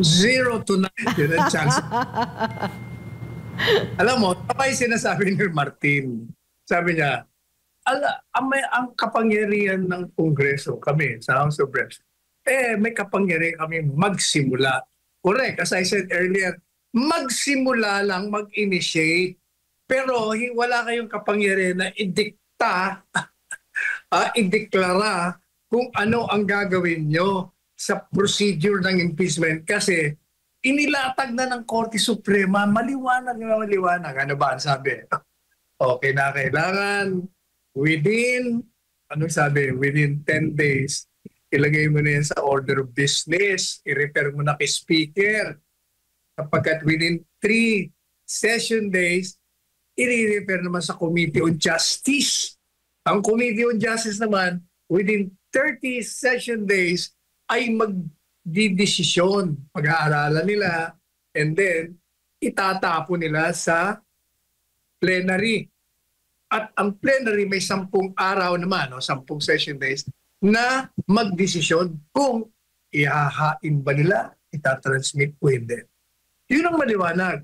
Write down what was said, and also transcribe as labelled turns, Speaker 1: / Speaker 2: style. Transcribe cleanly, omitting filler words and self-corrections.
Speaker 1: 0 to 9. Yun ang chance. Alam mo, tama yung sinasabi ni Martin. Sabi niya, ang kapangyarihan ng Kongreso, kami sa House of Reps, may kapangyarihan kami magsimula. Correct, as I said earlier, magsimula lang, mag-initiate. Pero wala kayong kapangyarihan na idikta, ideklara kung ano ang gagawin nyo sa procedure ng impeachment kasi inilatag na ng Korte Suprema, maliwanag na maliwanag. Ano ba ang sabi? Okay na, kailangan within, anong sabi? Within 10 days, ilagay mo na yan sa order of business, i-refer mo na kay Speaker. Kapag within 3 session days, i-refer naman sa Committee on Justice. Ang Committee on Justice naman, within 30 session days, ay magdidesisyon, pag-aaralan nila, and then itatapo nila sa plenary. At ang plenary may 10 araw naman, 10 session days, na magdesisyon kung ihahain ba nila, itatransmit o hindi. Yun ang maliwanag.